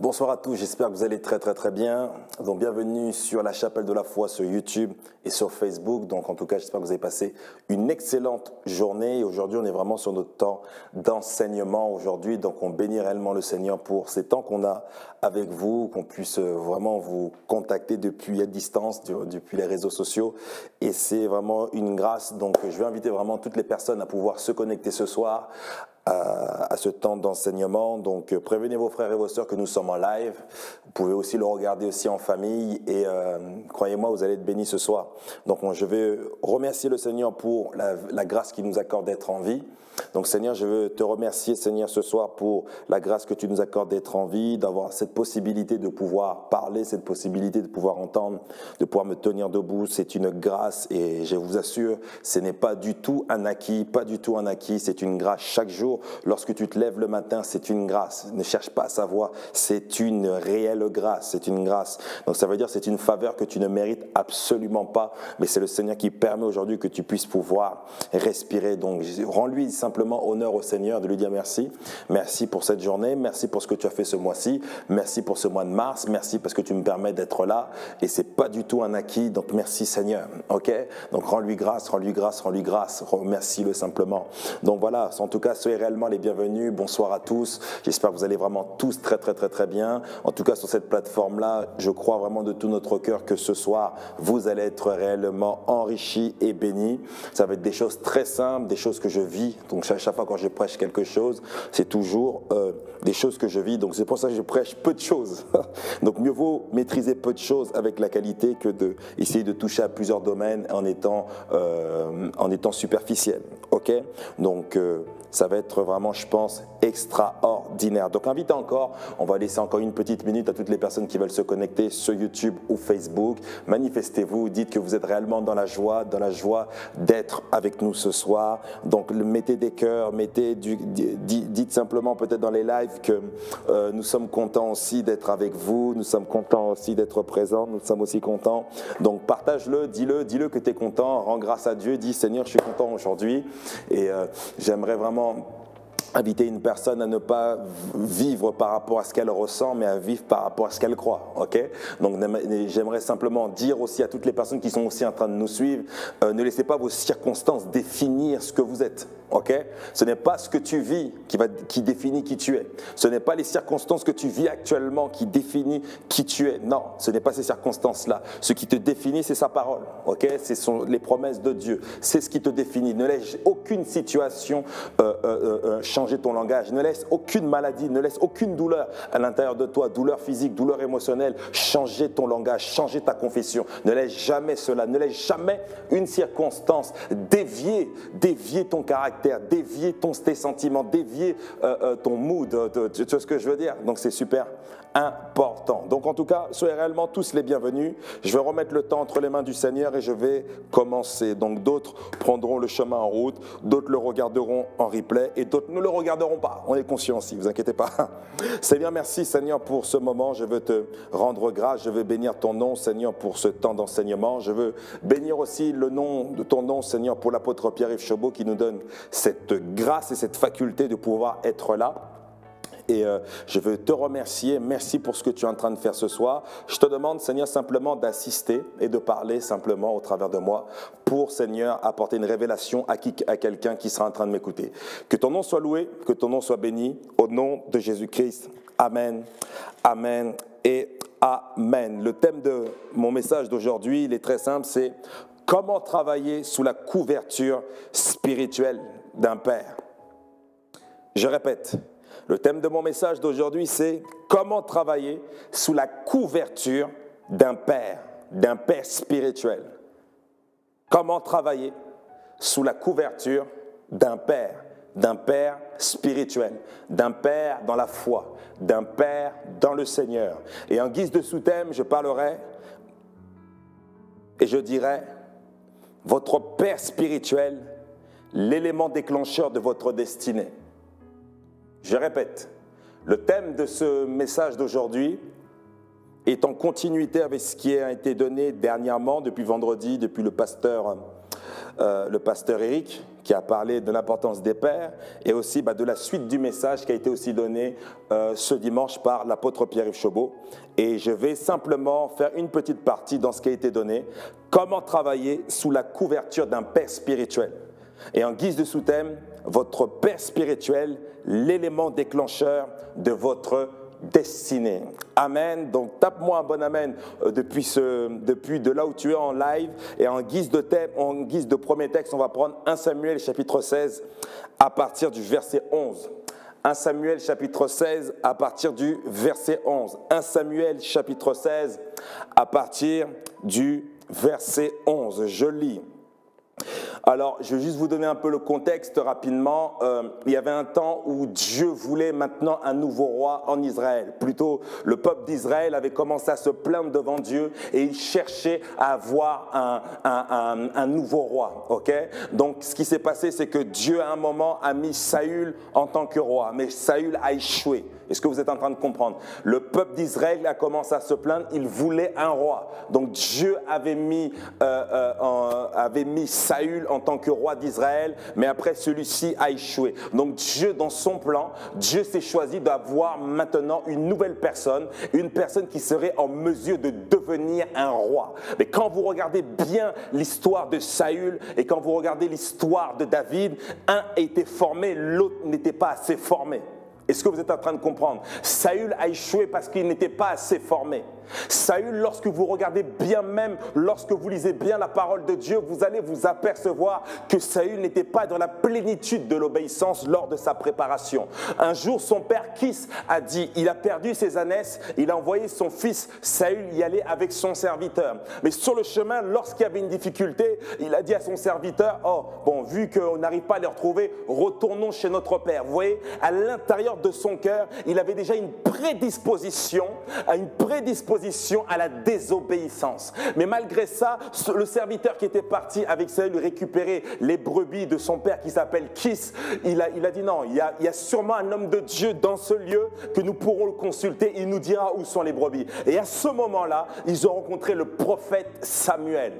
Bonsoir à tous, j'espère que vous allez très bien. Donc bienvenue sur la Chapelle de la Foi sur YouTube et sur Facebook. Donc en tout cas, j'espère que vous avez passé une excellente journée. Aujourd'hui, on est vraiment sur notre temps d'enseignement aujourd'hui. Donc on bénit réellement le Seigneur pour ces temps qu'on a avec vous, qu'on puisse vraiment vous contacter depuis à distance, depuis les réseaux sociaux. Et c'est vraiment une grâce. Donc je vais inviter vraiment toutes les personnes à pouvoir se connecter ce soir à ce temps d'enseignement. Donc prévenez vos frères et vos sœurs que nous sommes en live. Vous pouvez aussi le regarder aussi en famille et croyez-moi, vous allez être bénis ce soir. Donc je vais remercier le Seigneur pour la grâce qu'il nous accorde d'être en vie. Donc Seigneur, je veux te remercier Seigneur ce soir pour la grâce que tu nous accordes d'être en vie, d'avoir cette possibilité de pouvoir parler, cette possibilité de pouvoir entendre, de pouvoir me tenir debout. C'est une grâce et je vous assure, ce n'est pas du tout un acquis, c'est une grâce chaque jour. Lorsque tu te lèves le matin, c'est une grâce. Ne cherche pas à savoir, c'est une réelle grâce, c'est une grâce. Donc ça veut dire c'est une faveur que tu ne mérites absolument pas, mais c'est le Seigneur qui permet aujourd'hui que tu puisses pouvoir respirer. Donc rends-lui simplement honneur au Seigneur de lui dire merci. Merci pour cette journée, merci pour ce que tu as fait ce mois-ci, merci pour ce mois de mars, merci parce que tu me permets d'être là et c'est pas du tout un acquis, donc merci Seigneur, ok? Donc rends-lui grâce, remercie-le simplement. Donc voilà, en tout cas, soyez réellement les bienvenus, bonsoir à tous, j'espère que vous allez vraiment tous très bien. En tout cas, sur cette plateforme-là, je crois vraiment de tout notre cœur que ce soir, vous allez être réellement enrichis et bénis. Ça va être des choses très simples, des choses que je vis. Donc chaque fois quand je prêche quelque chose, c'est toujours des choses que je vis. Donc c'est pour ça que je prêche peu de choses. Donc mieux vaut maîtriser peu de choses avec la qualité que d'essayer de toucher à plusieurs domaines en étant superficiel. Ok? Donc ça va être vraiment, je pense, extraordinaire. Donc invite encore, on va laisser encore une petite minute à toutes les personnes qui veulent se connecter sur YouTube ou Facebook. Manifestez-vous, dites que vous êtes réellement dans la joie d'être avec nous ce soir. Donc mettez des cœurs, dites simplement peut-être dans les lives que nous sommes contents aussi d'être avec vous, nous sommes contents aussi d'être présents, nous sommes aussi contents. Donc partage-le, dis-le que tu es content, rends grâce à Dieu, dis Seigneur, je suis content aujourd'hui et j'aimerais vraiment inviter une personne à ne pas vivre par rapport à ce qu'elle ressent, mais à vivre par rapport à ce qu'elle croit. Ok? Donc j'aimerais simplement dire aussi à toutes les personnes qui sont aussi en train de nous suivre, ne laissez pas vos circonstances définir ce que vous êtes. Ok? Ce n'est pas ce que tu vis qui définit qui tu es. Ce n'est pas les circonstances que tu vis actuellement qui définit qui tu es. Non, ce n'est pas ces circonstances-là. Ce qui te définit, c'est sa parole. Ok? Ce sont les promesses de Dieu. C'est ce qui te définit. Ne laisse aucune situation changer ton langage. Ne laisse aucune maladie, ne laisse aucune douleur à l'intérieur de toi, douleur physique, douleur émotionnelle, changer ton langage, changer ta confession. Ne laisse jamais cela. Ne laisse jamais une circonstance dévier ton caractère, dévier tes sentiments, dévier ton mood, tu vois ce que je veux dire? Donc c'est super important. Donc en tout cas, soyez réellement tous les bienvenus. Je vais remettre le temps entre les mains du Seigneur et je vais commencer. Donc d'autres prendront le chemin en route, d'autres le regarderont en replay et d'autres ne le regarderont pas. On est conscient aussi, vous inquiétez pas. Seigneur, merci Seigneur pour ce moment. Je veux te rendre grâce, je veux bénir ton nom Seigneur pour ce temps d'enseignement. Je veux bénir aussi le nom de ton nom Seigneur pour l'apôtre Pierre-Yves Chauveau qui nous donne cette grâce et cette faculté de pouvoir être là. Et je veux te remercier, merci pour ce que tu es en train de faire ce soir. Je te demande, Seigneur, simplement d'assister et de parler simplement au travers de moi pour, Seigneur, apporter une révélation à quelqu'un qui sera en train de m'écouter. Que ton nom soit loué, que ton nom soit béni, au nom de Jésus-Christ. Amen, amen et amen. Le thème de mon message d'aujourd'hui, il est très simple, c'est comment travailler sous la couverture spirituelle d'un père. Je répète. Le thème de mon message d'aujourd'hui, c'est comment travailler sous la couverture d'un père spirituel. Comment travailler sous la couverture d'un père spirituel, d'un père dans la foi, d'un père dans le Seigneur. Et en guise de sous-thème, je parlerai et je dirai, votre père spirituel, l'élément déclencheur de votre destinée. Je répète, le thème de ce message d'aujourd'hui est en continuité avec ce qui a été donné dernièrement, depuis vendredi, depuis le pasteur Eric, qui a parlé de l'importance des pères et aussi de la suite du message qui a été aussi donné ce dimanche par l'apôtre Pierre-Yves Chauveau. Et je vais simplement faire une petite partie dans ce qui a été donné, comment travailler sous la couverture d'un père spirituel. Et en guise de sous-thème, votre père spirituel, l'élément déclencheur de votre destinée. Amen. Donc tape-moi un bon amen depuis de là où tu es en live. Et en guise de thème, en guise de premier texte, on va prendre 1 Samuel chapitre 16 à partir du verset 11. 1 Samuel chapitre 16 à partir du verset 11. 1 Samuel chapitre 16 à partir du verset 11. Je lis. Alors, je vais juste vous donner un peu le contexte rapidement. Il y avait un temps où Dieu voulait maintenant un nouveau roi en Israël. Plutôt, le peuple d'Israël avait commencé à se plaindre devant Dieu et il cherchait à avoir un nouveau roi. Okay? Donc, ce qui s'est passé, c'est que Dieu, à un moment, a mis Saül en tant que roi. Mais Saül a échoué. Est-ce que vous êtes en train de comprendre? Le peuple d'Israël a commencé à se plaindre, il voulait un roi. Donc Dieu avait mis Saül en tant que roi d'Israël, mais après celui-ci a échoué. Donc Dieu, dans son plan, Dieu s'est choisi d'avoir maintenant une nouvelle personne, une personne qui serait en mesure de devenir un roi. Mais quand vous regardez bien l'histoire de Saül et quand vous regardez l'histoire de David, un a été formé, l'autre n'était pas assez formé. Est-ce que vous êtes en train de comprendre? Saül a échoué parce qu'il n'était pas assez formé. Saül, lorsque vous regardez bien même, lorsque vous lisez bien la parole de Dieu, vous allez vous apercevoir que Saül n'était pas dans la plénitude de l'obéissance lors de sa préparation. Un jour, son père Kis a dit, il a perdu ses ânesses, il a envoyé son fils Saül y aller avec son serviteur. Mais sur le chemin, lorsqu'il y avait une difficulté, il a dit à son serviteur, oh, bon, vu qu'on n'arrive pas à les retrouver, retournons chez notre père. Vous voyez, à l'intérieur de son cœur, il avait déjà une prédisposition à la désobéissance. Mais malgré ça, le serviteur qui était parti avec Saül récupérer les brebis de son père qui s'appelle Kis, il a dit non, il y a sûrement un homme de Dieu dans ce lieu que nous pourrons le consulter, il nous dira où sont les brebis. Et à ce moment-là, ils ont rencontré le prophète Samuel.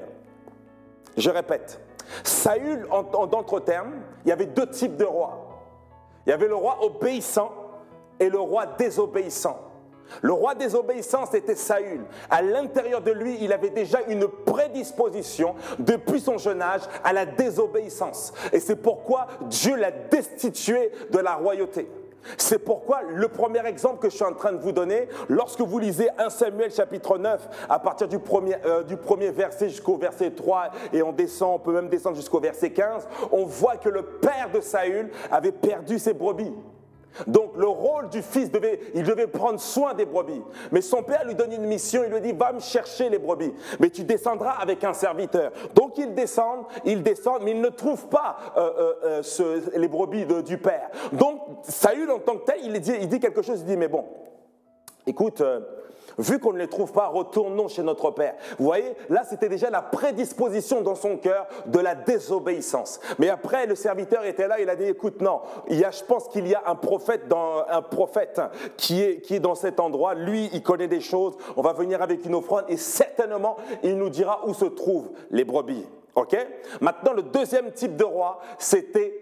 Je répète, Saül, en d'autres termes, il y avait deux types de rois. Il y avait le roi obéissant et le roi désobéissant. Le roi désobéissant, c'était Saül. À l'intérieur de lui, il avait déjà une prédisposition depuis son jeune âge à la désobéissance. Et c'est pourquoi Dieu l'a destitué de la royauté. C'est pourquoi le premier exemple que je suis en train de vous donner, lorsque vous lisez 1 Samuel chapitre 9, à partir du premier verset jusqu'au verset 3, et on peut même descendre jusqu'au verset 15, on voit que le père de Saül avait perdu ses brebis. Donc le rôle du fils, il devait prendre soin des brebis. Mais son père lui donne une mission, il lui dit, va me chercher les brebis, mais tu descendras avec un serviteur. Donc ils descendent, mais ils ne trouvent pas les brebis du père. Donc Saül en tant que tel, il dit quelque chose, il dit, mais bon, écoute, vu qu'on ne les trouve pas, retournons chez notre père. Vous voyez, là c'était déjà la prédisposition dans son cœur de la désobéissance. Mais après, le serviteur était là, il a dit, écoute, non, je pense qu'il y a un prophète qui est dans cet endroit. Lui, il connaît des choses, on va venir avec une offrande et certainement, il nous dira où se trouvent les brebis. Ok? Maintenant, le deuxième type de roi, c'était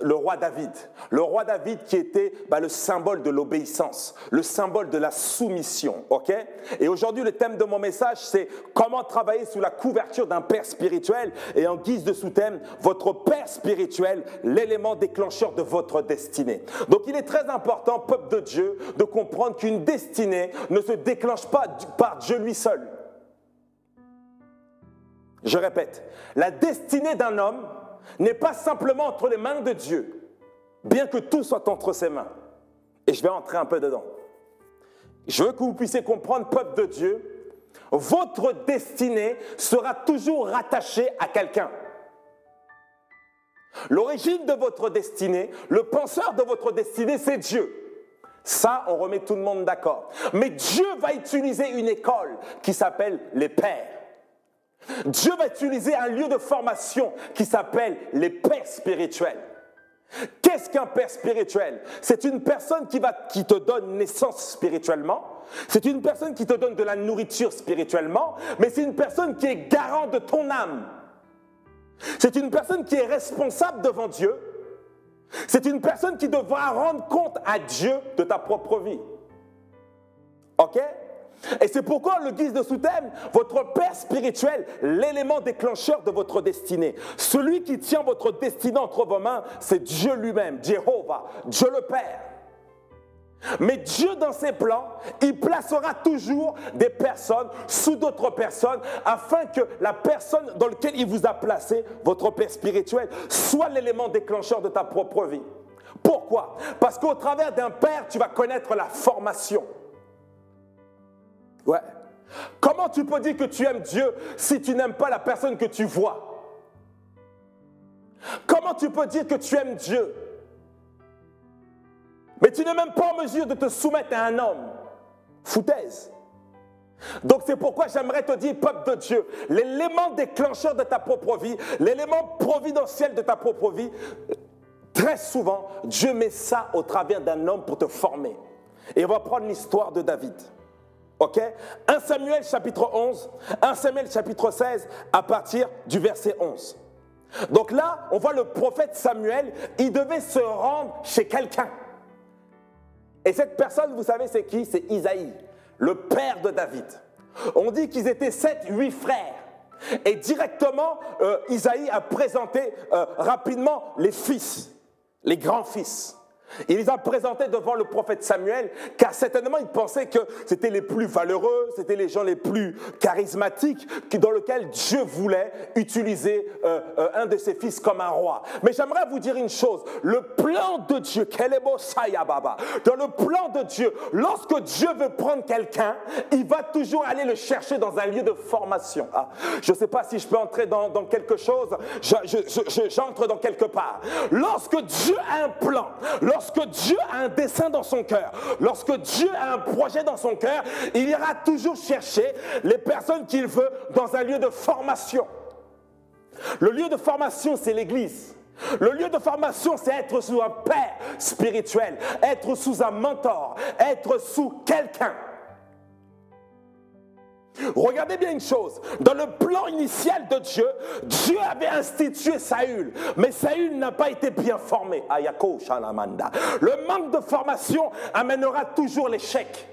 le roi David. Le roi David qui était le symbole de l'obéissance, le symbole de la soumission. Okay? Et aujourd'hui, le thème de mon message, c'est comment travailler sous la couverture d'un père spirituel et en guise de sous-thème, votre père spirituel, l'élément déclencheur de votre destinée. Donc, il est très important, peuple de Dieu, de comprendre qu'une destinée ne se déclenche pas par Dieu lui seul. Je répète, la destinée d'un homme n'est pas simplement entre les mains de Dieu, bien que tout soit entre ses mains. Et je vais entrer un peu dedans. Je veux que vous puissiez comprendre, peuple de Dieu, votre destinée sera toujours rattachée à quelqu'un. L'origine de votre destinée, le penseur de votre destinée, c'est Dieu. Ça, on remet tout le monde d'accord. Mais Dieu va utiliser une école qui s'appelle les pères. Dieu va utiliser un lieu de formation qui s'appelle les pères spirituels. Qu'est-ce qu'un père spirituel? C'est une personne qui te donne naissance spirituellement, c'est une personne qui te donne de la nourriture spirituellement, mais c'est une personne qui est garant de ton âme. C'est une personne qui est responsable devant Dieu. C'est une personne qui devra rendre compte à Dieu de ta propre vie. OK? Et c'est pourquoi le guise de sous-thème, votre Père spirituel, l'élément déclencheur de votre destinée. Celui qui tient votre destinée entre vos mains, c'est Dieu lui-même, Jéhovah, Dieu le Père. Mais Dieu, dans ses plans, il placera toujours des personnes sous d'autres personnes afin que la personne dans laquelle il vous a placé, votre Père spirituel, soit l'élément déclencheur de ta propre vie. Pourquoi? Parce qu'au travers d'un père, tu vas connaître la formation. Ouais. Comment tu peux dire que tu aimes Dieu si tu n'aimes pas la personne que tu vois? Comment tu peux dire que tu aimes Dieu mais tu n'es même pas en mesure de te soumettre à un homme? Foutaise. Donc c'est pourquoi j'aimerais te dire, peuple de Dieu, l'élément déclencheur de ta propre vie, l'élément providentiel de ta propre vie, très souvent, Dieu met ça au travers d'un homme pour te former. Et on va prendre l'histoire de David. Ok? 1 Samuel chapitre 11, 1 Samuel chapitre 16, à partir du verset 11. Donc là, on voit le prophète Samuel, il devait se rendre chez quelqu'un. Et cette personne, vous savez c'est qui? C'est Isaïe, le père de David. On dit qu'ils étaient 7, 8 frères. Et directement, Isaïe a présenté rapidement les fils, les grands-fils. Il les a présentés devant le prophète Samuel, car certainement il pensait que c'était les plus valeureux, c'était les gens les plus charismatiques, dans lesquels Dieu voulait utiliser un de ses fils comme un roi. Mais j'aimerais vous dire une chose, le plan de Dieu, dans le plan de Dieu, lorsque Dieu veut prendre quelqu'un, il va toujours aller le chercher dans un lieu de formation. Ah, je ne sais pas si je peux entrer dans quelque chose, j'entre dans quelque part. Lorsque Dieu a un plan, lorsque Dieu a un dessein dans son cœur, lorsque Dieu a un projet dans son cœur, il ira toujours chercher les personnes qu'il veut dans un lieu de formation. Le lieu de formation, c'est l'Église. Le lieu de formation, c'est être sous un père spirituel, être sous un mentor, être sous quelqu'un. Regardez bien une chose, dans le plan initial de Dieu, Dieu avait institué Saül, mais Saül n'a pas été bien formé. Le manque de formation amènera toujours l'échec.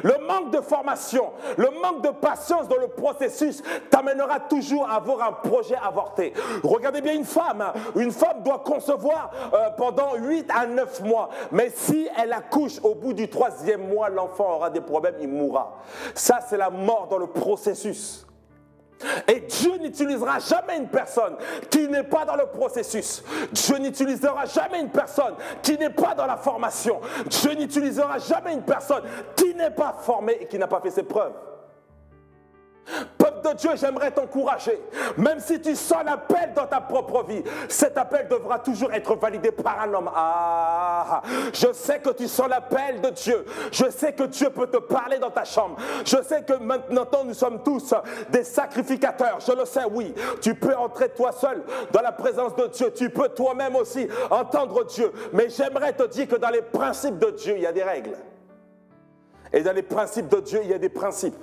Le manque de formation, le manque de patience dans le processus t'amènera toujours à avoir un projet avorté. Regardez bien une femme doit concevoir pendant 8 à 9 mois, mais si elle accouche au bout du 3e mois, l'enfant aura des problèmes, il mourra. Ça, c'est la mort dans le processus. Et Dieu n'utilisera jamais une personne qui n'est pas dans le processus. Dieu n'utilisera jamais une personne qui n'est pas dans la formation. Dieu n'utilisera jamais une personne qui n'est pas formée et qui n'a pas fait ses preuves. Peuple de Dieu, j'aimerais t'encourager. Même si tu sens l'appel dans ta propre vie, cet appel devra toujours être validé par un homme. Ah, je sais que tu sens l'appel de Dieu. Je sais que Dieu peut te parler dans ta chambre. Je sais que maintenant nous sommes tous des sacrificateurs. Je le sais, oui. Tu peux entrer toi seul dans la présence de Dieu. Tu peux toi-même aussi entendre Dieu. Mais j'aimerais te dire que dans les principes de Dieu, il y a des règles. Et dans les principes de Dieu, il y a des principes.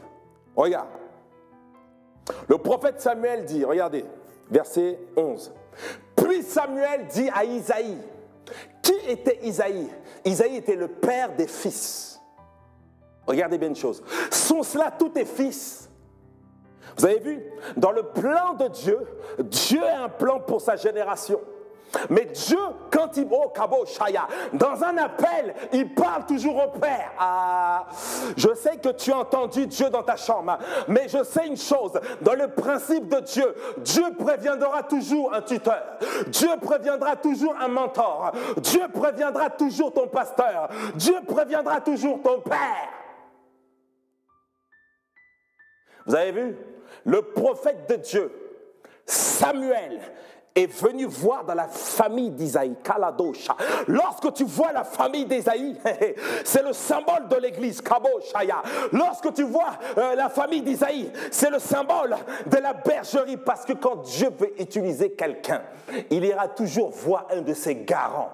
Regarde. Le prophète Samuel dit, regardez, verset 11. Puis Samuel dit à Isaïe. Qui était Isaïe? Isaïe était le père des fils. Regardez bien une chose. Sont cela tous tes fils? Vous avez vu? Dans le plan de Dieu, Dieu a un plan pour sa génération. Mais Dieu, quand il dans un appel, il parle toujours au Père. Ah, je sais que tu as entendu Dieu dans ta chambre, mais je sais une chose, dans le principe de Dieu, Dieu préviendra toujours un tuteur, Dieu préviendra toujours un mentor, Dieu préviendra toujours ton pasteur, Dieu préviendra toujours ton Père. Vous avez vu? Le prophète de Dieu, Samuel, est venu voir dans la famille d'Isaïe, Kaladosha. Lorsque tu vois la famille d'Isaïe, c'est le symbole de l'église, Kaboshaya. Lorsque tu vois la famille d'Isaïe, c'est le symbole de la bergerie. Parce que quand Dieu veut utiliser quelqu'un, il ira toujours voir un de ses garants.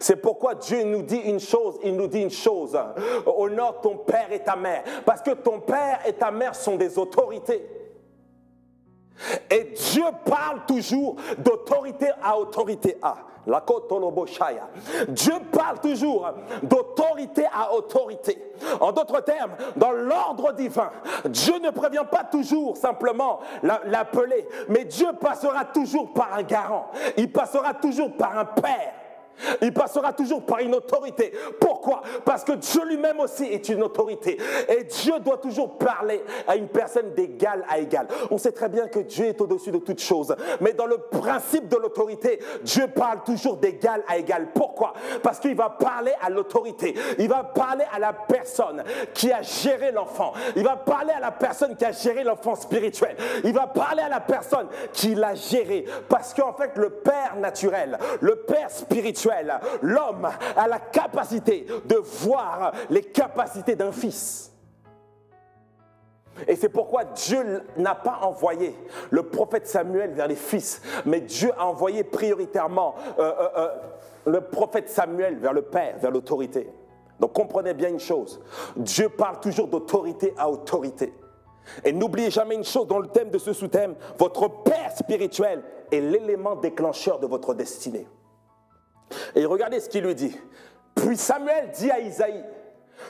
C'est pourquoi Dieu nous dit une chose, il nous dit une chose. Honore ton père et ta mère. Parce que ton père et ta mère sont des autorités. Et Dieu parle toujours d'autorité à autorité. Dieu parle toujours d'autorité à autorité. En d'autres termes, dans l'ordre divin, Dieu ne prévient pas toujours simplement l'appeler, mais Dieu passera toujours par un garant. Il passera toujours par un père. Il passera toujours par une autorité. Pourquoi? Parce que Dieu lui-même aussi est une autorité. Et Dieu doit toujours parler à une personne d'égal à égal. On sait très bien que Dieu est au-dessus de toutes choses. Mais dans le principe de l'autorité, Dieu parle toujours d'égal à égal. Pourquoi? Parce qu'il va parler à l'autorité. Il va parler à la personne qui a géré l'enfant. Il va parler à la personne qui a géré l'enfant spirituel. Il va parler à la personne qui l'a géré. Parce qu'en fait, le père naturel, le père spirituel, l'homme a la capacité de voir les capacités d'un fils. Et c'est pourquoi Dieu n'a pas envoyé le prophète Samuel vers les fils, mais Dieu a envoyé prioritairement le prophète Samuel vers le père, vers l'autorité. Donc comprenez bien une chose, Dieu parle toujours d'autorité à autorité. Et n'oubliez jamais une chose dans le thème de ce sous-thème, votre père spirituel est l'élément déclencheur de votre destinée. Et regardez ce qu'il lui dit. Puis Samuel dit à Isaïe,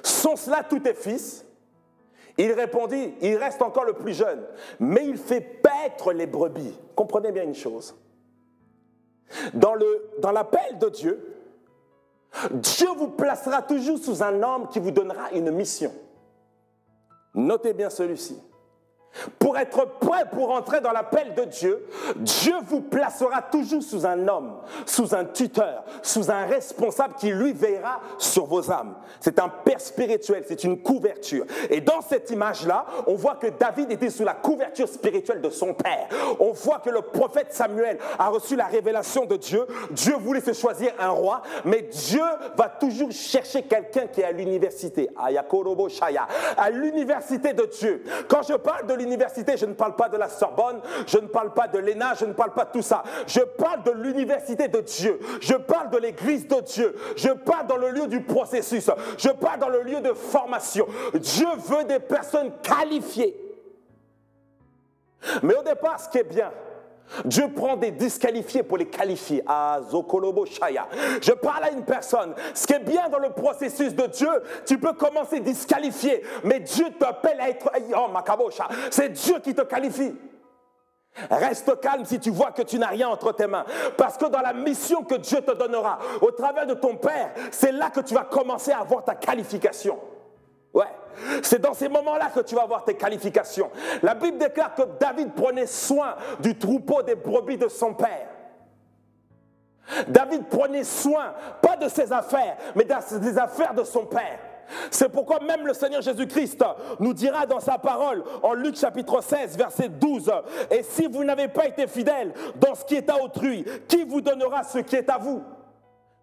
sont cela tous tes fils? Il répondit, il reste encore le plus jeune, mais il fait paître les brebis. Comprenez bien une chose. Dans l'appel de Dieu, Dieu vous placera toujours sous un homme qui vous donnera une mission. Notez bien celui-ci. Pour être prêt pour entrer dans l'appel de Dieu, Dieu vous placera toujours sous un homme, sous un tuteur, sous un responsable qui lui veillera sur vos âmes. C'est un père spirituel, c'est une couverture. Et dans cette image-là, on voit que David était sous la couverture spirituelle de son père. On voit que le prophète Samuel a reçu la révélation de Dieu. Dieu voulait se choisir un roi, mais Dieu va toujours chercher quelqu'un qui est à l'université. À l'université de Dieu. Quand je parle de l'université, je ne parle pas de la Sorbonne, je ne parle pas de l'ENA, je ne parle pas de tout ça. Je parle de l'université de Dieu. Je parle de l'église de Dieu. Je parle dans le lieu du processus. Je parle dans le lieu de formation. Dieu veut des personnes qualifiées. Mais au départ, ce qui est bien, Dieu prend des disqualifiés pour les qualifier. Je parle à une personne. Ce qui est bien dans le processus de Dieu, tu peux commencer disqualifié, mais Dieu t'appelle à être... C'est Dieu qui te qualifie. Reste calme si tu vois que tu n'as rien entre tes mains. Parce que dans la mission que Dieu te donnera, au travers de ton Père, c'est là que tu vas commencer à avoir ta qualification. Ouais, c'est dans ces moments-là que tu vas avoir tes qualifications. La Bible déclare que David prenait soin du troupeau des brebis de son père. David prenait soin, pas de ses affaires, mais des affaires de son père. C'est pourquoi même le Seigneur Jésus-Christ nous dira dans sa parole, en Luc chapitre 16, verset 12, « Et si vous n'avez pas été fidèle dans ce qui est à autrui, qui vous donnera ce qui est à vous ?»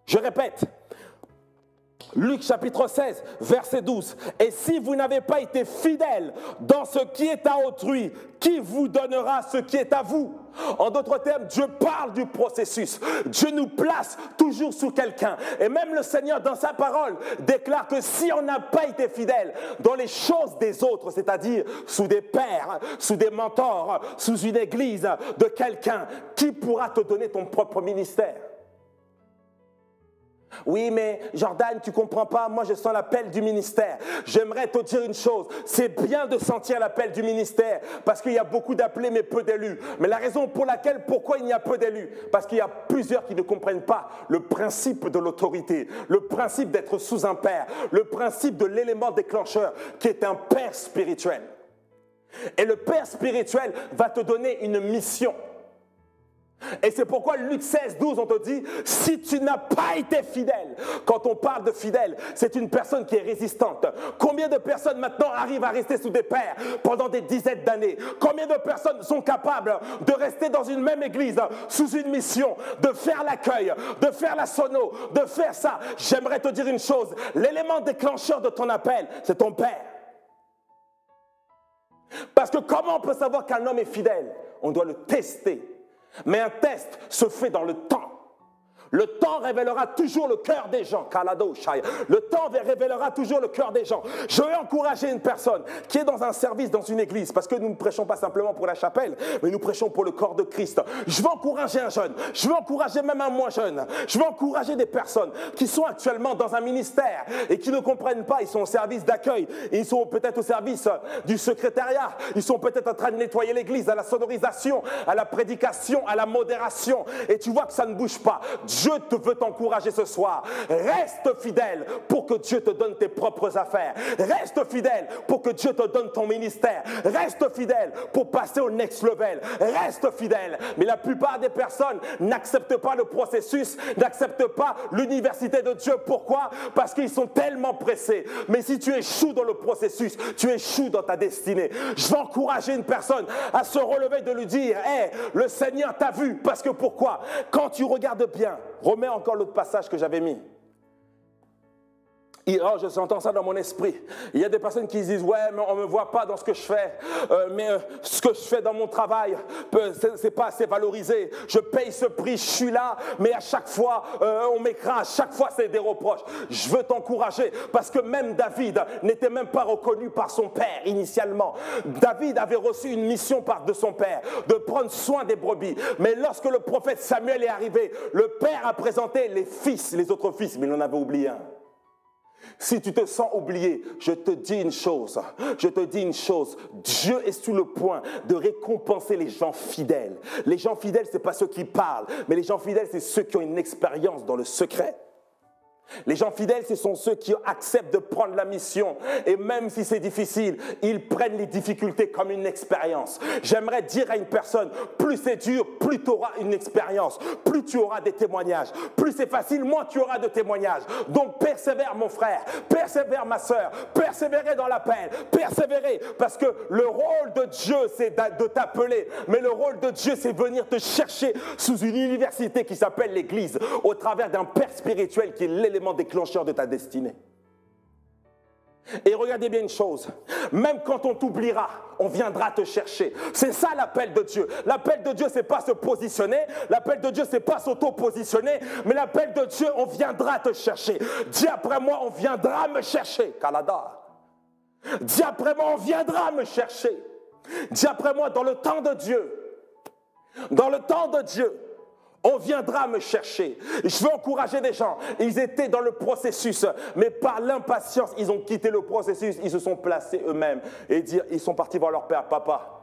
Je répète, Luc chapitre 16, verset 12. « Et si vous n'avez pas été fidèle dans ce qui est à autrui, qui vous donnera ce qui est à vous ?» En d'autres termes, Dieu parle du processus. Dieu nous place toujours sous quelqu'un. Et même le Seigneur, dans sa parole, déclare que si on n'a pas été fidèle dans les choses des autres, c'est-à-dire sous des pères, sous des mentors, sous une église de quelqu'un, qui pourra te donner ton propre ministère? Oui, mais Jordan, tu ne comprends pas, moi je sens l'appel du ministère. J'aimerais te dire une chose, c'est bien de sentir l'appel du ministère, parce qu'il y a beaucoup d'appelés mais peu d'élus. Mais la raison pour laquelle, pourquoi il y a peu d'élus? Parce qu'il y a plusieurs qui ne comprennent pas le principe de l'autorité, le principe d'être sous un père, le principe de l'élément déclencheur qui est un père spirituel. Et le père spirituel va te donner une mission. Et c'est pourquoi Luc 16, 12, on te dit, si tu n'as pas été fidèle, quand on parle de fidèle, c'est une personne qui est résistante. Combien de personnes maintenant arrivent à rester sous des pères pendant des dizaines d'années? Combien de personnes sont capables de rester dans une même église, sous une mission, de faire l'accueil, de faire la sono, de faire ça? J'aimerais te dire une chose, l'élément déclencheur de ton appel, c'est ton père. Parce que comment on peut savoir qu'un homme est fidèle? On doit le tester. Mais un test se fait dans le temps. Le temps révélera toujours le cœur des gens. Le temps révélera toujours le cœur des gens. Je vais encourager une personne qui est dans un service, dans une église, parce que nous ne prêchons pas simplement pour la chapelle, mais nous prêchons pour le corps de Christ. Je vais encourager un jeune, je vais encourager même un moins jeune, je vais encourager des personnes qui sont actuellement dans un ministère et qui ne comprennent pas, ils sont au service d'accueil, ils sont peut-être au service du secrétariat, ils sont peut-être en train de nettoyer l'église, à la sonorisation, à la prédication, à la modération, et tu vois que ça ne bouge pas. Dieu te veut t'encourager ce soir. Reste fidèle pour que Dieu te donne tes propres affaires. Reste fidèle pour que Dieu te donne ton ministère. Reste fidèle pour passer au next level. Reste fidèle. Mais la plupart des personnes n'acceptent pas le processus, n'acceptent pas l'université de Dieu. Pourquoi? Parce qu'ils sont tellement pressés. Mais si tu échoues dans le processus, tu échoues dans ta destinée. Je vais encourager une personne à se relever, de lui dire, hey, le Seigneur t'a vu. Parce que pourquoi? Quand tu regardes bien, remets encore l'autre passage que j'avais mis. Je entends ça dans mon esprit. Il y a des personnes qui disent, ouais, mais on ne me voit pas dans ce que je fais. Mais ce que je fais dans mon travail, c'est pas assez valorisé. Je paye ce prix, je suis là, mais à chaque fois, on m'écrase. Chaque fois, c'est des reproches. Je veux t'encourager parce que même David n'était même pas reconnu par son père initialement. David avait reçu une mission de son père, de prendre soin des brebis. Mais lorsque le prophète Samuel est arrivé, le père a présenté les autres fils, mais il en avait oublié un. Si tu te sens oublié, je te dis une chose, Dieu est sur le point de récompenser les gens fidèles. Les gens fidèles, ce n'est pas ceux qui parlent, mais les gens fidèles, c'est ceux qui ont une expérience dans le secret. Les gens fidèles, ce sont ceux qui acceptent de prendre la mission. Et même si c'est difficile, ils prennent les difficultés comme une expérience. J'aimerais dire à une personne, plus c'est dur, plus tu auras une expérience, plus tu auras des témoignages. Plus c'est facile, moins tu auras de témoignages. Donc persévère mon frère, persévère ma soeur, persévérez dans l'appel, persévérez. Parce que le rôle de Dieu, c'est de t'appeler. Mais le rôle de Dieu, c'est venir te chercher sous une université qui s'appelle l'Église, au travers d'un père spirituel qui est l'élément déclencheur de ta destinée. Et regardez bien une chose, même quand on t'oubliera, on viendra te chercher. C'est ça l'appel de Dieu. L'appel de Dieu, c'est pas se positionner, l'appel de Dieu, c'est pas s'auto-positionner, mais l'appel de Dieu, on viendra te chercher. Dis après moi, on viendra me chercher. Canada. Dis après moi, on viendra me chercher. Dis après moi, dans le temps de Dieu, dans le temps de Dieu, on viendra me chercher. Je veux encourager des gens. Ils étaient dans le processus, mais par l'impatience, ils ont quitté le processus. Ils se sont placés eux-mêmes et ils sont partis voir leur père. Papa,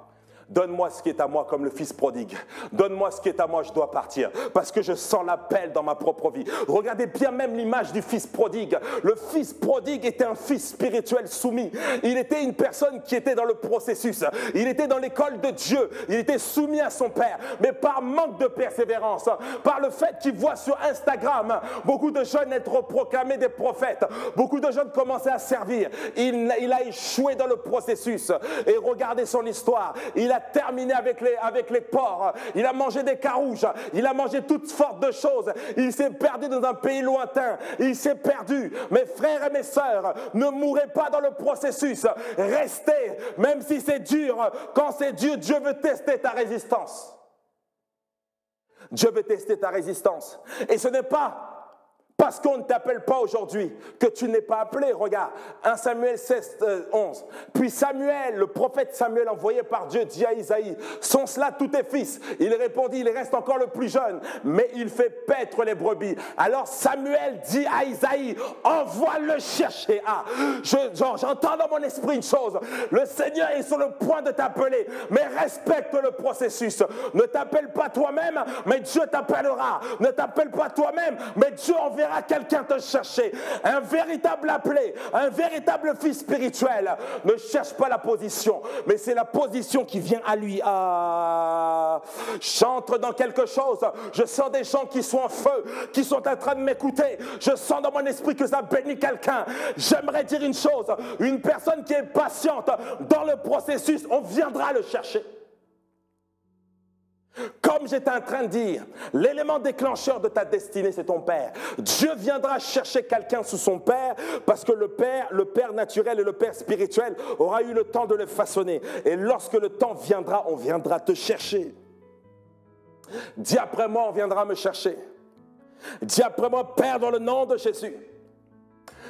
donne-moi ce qui est à moi comme le fils prodigue. Donne-moi ce qui est à moi, je dois partir. Parce que je sens l'appel dans ma propre vie. Regardez bien même l'image du fils prodigue. Le fils prodigue était un fils spirituel soumis. Il était une personne qui était dans le processus. Il était dans l'école de Dieu. Il était soumis à son père. Mais par manque de persévérance, par le fait qu'il voit sur Instagram beaucoup de jeunes être proclamés des prophètes, beaucoup de jeunes commençaient à servir. Il a échoué dans le processus. Et regardez son histoire. Il a terminé avec les porcs, il a mangé des carouges, il a mangé toutes sortes de choses, il s'est perdu dans un pays lointain, il s'est perdu. Mes frères et mes sœurs, ne mourrez pas dans le processus, restez, même si c'est dur. Quand c'est dur, Dieu veut tester ta résistance. Dieu veut tester ta résistance. Et ce n'est pas parce qu'on ne t'appelle pas aujourd'hui que tu n'es pas appelé. Regarde, 1 Samuel 16, 11. Puis Samuel, le prophète Samuel envoyé par Dieu, dit à Isaïe, sont cela tous tes fils? Il répondit, il reste encore le plus jeune, mais il fait paître les brebis. Alors Samuel dit à Isaïe, envoie-le chercher. J'entends dans mon esprit une chose, le Seigneur est sur le point de t'appeler, mais respecte le processus. Ne t'appelle pas toi-même, mais Dieu t'appellera. Ne t'appelle pas toi-même, mais Dieu enverra quelqu'un te chercher. Un véritable appelé, un véritable fils spirituel ne cherche pas la position, mais c'est la position qui vient à lui. J'entre dans quelque chose, je sens des gens qui sont en feu, qui sont en train de m'écouter, je sens dans mon esprit que ça bénit quelqu'un. J'aimerais dire une chose, une personne qui est patiente dans le processus, on viendra le chercher. Comme j'étais en train de dire, l'élément déclencheur de ta destinée, c'est ton père. Dieu viendra chercher quelqu'un sous son père parce que le père naturel et le père spirituel aura eu le temps de le façonner. Et lorsque le temps viendra, on viendra te chercher. Dis après moi, on viendra me chercher. Dis après moi, Père, dans le nom de Jésus,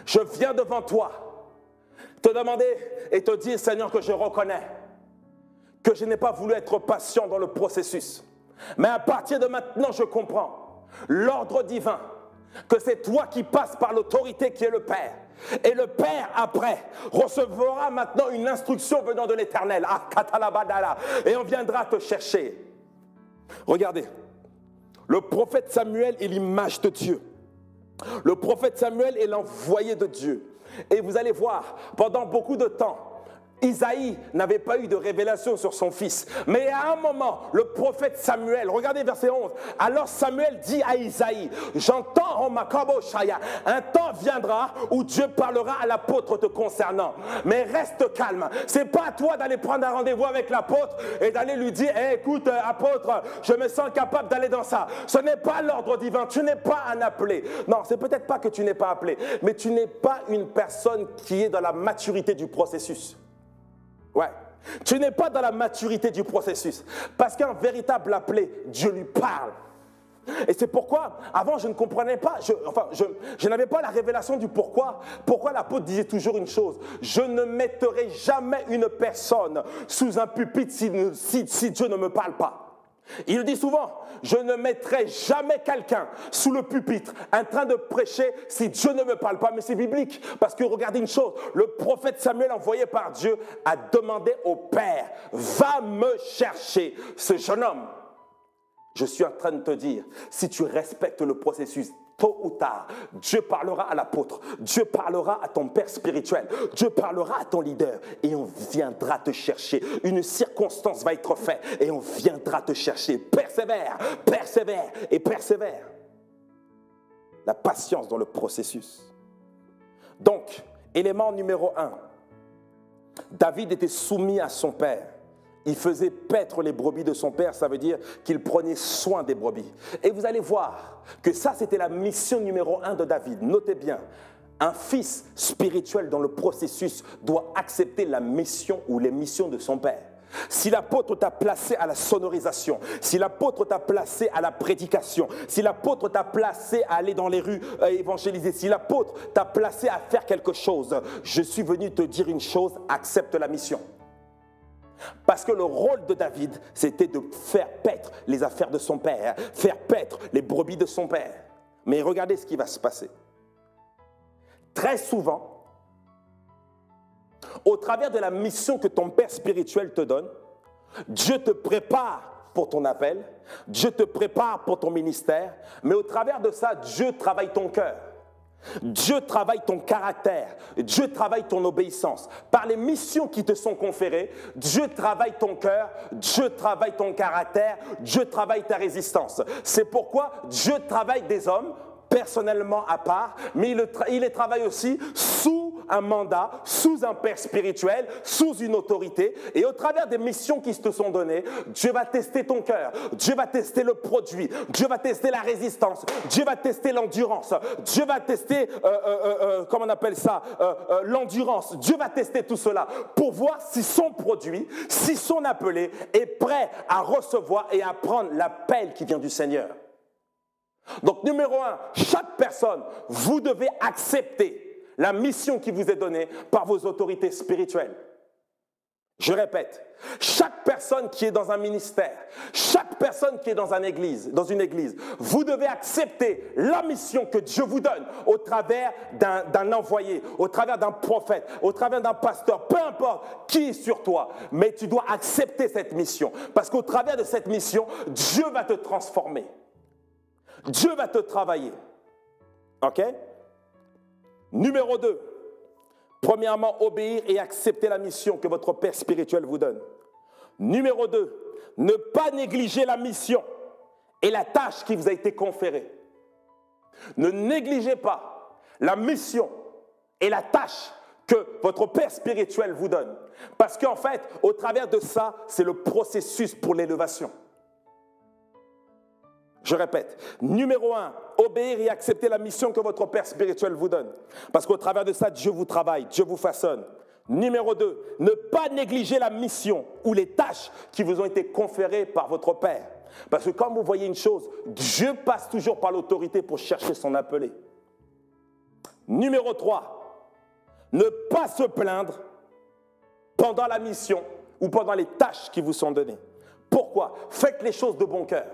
je viens devant toi te demander et te dire, Seigneur, que je reconnais que je n'ai pas voulu être patient dans le processus. Mais à partir de maintenant, je comprends l'ordre divin, que c'est toi qui passes par l'autorité qui est le Père. Et le Père, après, recevra maintenant une instruction venant de l'Éternel. Ah, katalabadala. Et on viendra te chercher. Regardez, le prophète Samuel est l'image de Dieu. Le prophète Samuel est l'envoyé de Dieu. Et vous allez voir, pendant beaucoup de temps, Isaïe n'avait pas eu de révélation sur son fils. Mais à un moment, le prophète Samuel, regardez verset 11, alors Samuel dit à Isaïe, j'entends en Makabo Shaya, un temps viendra où Dieu parlera à l'apôtre te concernant. Mais reste calme, c'est pas à toi d'aller prendre un rendez-vous avec l'apôtre et d'aller lui dire, hey, écoute apôtre, je me sens capable d'aller dans ça. Ce n'est pas l'ordre divin, tu n'es pas un appelé. Non, c'est peut-être pas que tu n'es pas appelé, mais tu n'es pas une personne qui est dans la maturité du processus. Ouais, tu n'es pas dans la maturité du processus. Parce qu'un véritable appelé, Dieu lui parle. Et c'est pourquoi, avant, je ne comprenais pas, je n'avais pas la révélation du pourquoi. Pourquoi l'apôtre disait toujours une chose, je ne mettrai jamais une personne sous un pupitre si Dieu ne me parle pas. Il dit souvent, je ne mettrai jamais quelqu'un sous le pupitre en train de prêcher si Dieu ne me parle pas. Mais c'est biblique, parce que regardez une chose, le prophète Samuel envoyé par Dieu a demandé au Père, va me chercher ce jeune homme. Je suis en train de te dire, si tu respectes le processus, tôt ou tard, Dieu parlera à l'apôtre, Dieu parlera à ton père spirituel, Dieu parlera à ton leader et on viendra te chercher. Une circonstance va être faite et on viendra te chercher. Persévère, persévère et persévère. La patience dans le processus. Donc, élément numéro 1, David était soumis à son père. Il faisait paître les brebis de son père, ça veut dire qu'il prenait soin des brebis. Et vous allez voir que ça, c'était la mission numéro 1 de David. Notez bien, un fils spirituel dans le processus doit accepter la mission ou les missions de son père. Si l'apôtre t'a placé à la sonorisation, si l'apôtre t'a placé à la prédication, si l'apôtre t'a placé à aller dans les rues évangéliser, si l'apôtre t'a placé à faire quelque chose, je suis venu te dire une chose, accepte la mission. Parce que le rôle de David, c'était de faire paître les affaires de son père, faire paître les brebis de son père. Mais regardez ce qui va se passer. Très souvent, au travers de la mission que ton père spirituel te donne, Dieu te prépare pour ton appel, Dieu te prépare pour ton ministère, mais au travers de ça, Dieu travaille ton cœur. Dieu travaille ton caractère, Dieu travaille ton obéissance. Par les missions qui te sont conférées, Dieu travaille ton cœur, Dieu travaille ton caractère, Dieu travaille ta résistance. C'est pourquoi Dieu travaille des hommes personnellement à part, mais il les travaille aussi sous un mandat, sous un père spirituel, sous une autorité. Et au travers des missions qui te sont données, Dieu va tester ton cœur, Dieu va tester le produit, Dieu va tester la résistance, Dieu va tester l'endurance, Dieu va tester, comment on appelle ça, l'endurance. Dieu va tester tout cela pour voir si son produit, si son appelé est prêt à recevoir et à prendre l'appel qui vient du Seigneur. Donc, numéro 1, chaque personne, vous devez accepter la mission qui vous est donnée par vos autorités spirituelles. Je répète, chaque personne qui est dans un ministère, chaque personne qui est dans une église, vous devez accepter la mission que Dieu vous donne au travers d'un envoyé, au travers d'un prophète, au travers d'un pasteur, peu importe qui est sur toi, mais tu dois accepter cette mission parce qu'au travers de cette mission, Dieu va te transformer. Dieu va te travailler. OK? Numéro 2. Premièrement, obéir et accepter la mission que votre Père spirituel vous donne. Numéro 2. Ne pas négliger la mission et la tâche qui vous a été conférée. Ne négligez pas la mission et la tâche que votre Père spirituel vous donne. Parce qu'en fait, au travers de ça, c'est le processus pour l'élévation. Je répète, numéro 1, obéir et accepter la mission que votre Père spirituel vous donne. Parce qu'au travers de ça, Dieu vous travaille, Dieu vous façonne. Numéro 2, ne pas négliger la mission ou les tâches qui vous ont été conférées par votre Père. Parce que quand vous voyez une chose, Dieu passe toujours par l'autorité pour chercher son appelé. Numéro 3, ne pas se plaindre pendant la mission ou pendant les tâches qui vous sont données. Pourquoi? Faites les choses de bon cœur.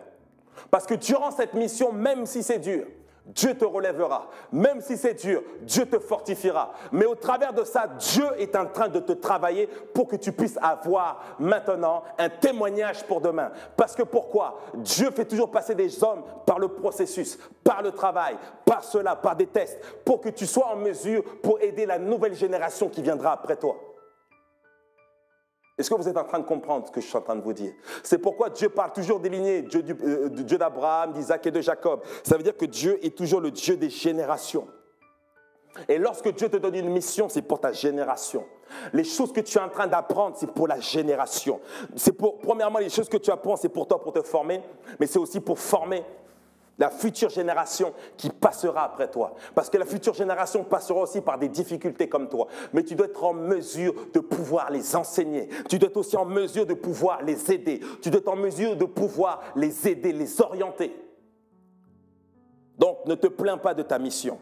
Parce que durant cette mission, même si c'est dur, Dieu te relèvera. Même si c'est dur, Dieu te fortifiera. Mais au travers de ça, Dieu est en train de te travailler pour que tu puisses avoir maintenant un témoignage pour demain. Parce que pourquoi? Dieu fait toujours passer des hommes par le processus, par le travail, par cela, par des tests, pour que tu sois en mesure pour aider la nouvelle génération qui viendra après toi. Est-ce que vous êtes en train de comprendre ce que je suis en train de vous dire? C'est pourquoi Dieu parle toujours des lignées, Dieu d'Abraham, d'Isaac et de Jacob. Ça veut dire que Dieu est toujours le Dieu des générations. Et lorsque Dieu te donne une mission, c'est pour ta génération. Les choses que tu es en train d'apprendre, c'est pour la génération. Premièrement, les choses que tu apprends, c'est pour toi, pour te former, mais c'est aussi pour former la future génération qui passera après toi. Parce que la future génération passera aussi par des difficultés comme toi. Mais tu dois être en mesure de pouvoir les enseigner. Tu dois être aussi en mesure de pouvoir les aider. Tu dois être en mesure de pouvoir les aider, les orienter. Donc, ne te plains pas de ta mission.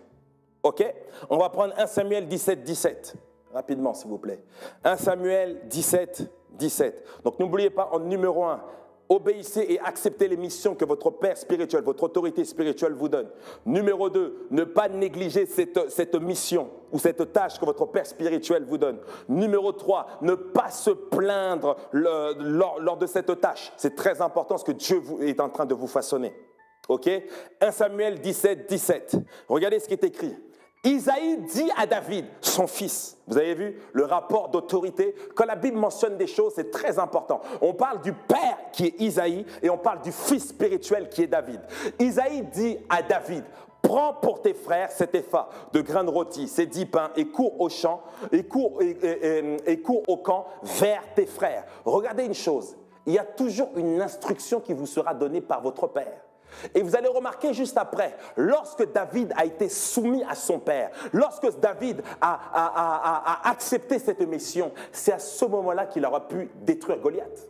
OK? On va prendre 1 Samuel 17, 17. Rapidement, s'il vous plaît. 1 Samuel 17, 17. Donc, n'oubliez pas, en numéro 1, obéissez et acceptez les missions que votre Père spirituel, votre autorité spirituelle vous donne. Numéro 2, ne pas négliger cette mission ou cette tâche que votre Père spirituel vous donne. Numéro 3, ne pas se plaindre lors de cette tâche. C'est très important ce que Dieu est en train de vous façonner. OK? 1 Samuel 17, 17. Regardez ce qui est écrit. Isaïe dit à David, son fils, vous avez vu le rapport d'autorité, quand la Bible mentionne des choses, c'est très important. On parle du père qui est Isaïe et on parle du fils spirituel qui est David. Isaïe dit à David, prends pour tes frères cet épha de grains de rôti, ces 10 pains et cours au champ, et cours au camp vers tes frères. Regardez une chose, il y a toujours une instruction qui vous sera donnée par votre père. Et vous allez remarquer juste après, lorsque David a été soumis à son père, lorsque David a accepté cette mission, c'est à ce moment-là qu'il aura pu détruire Goliath.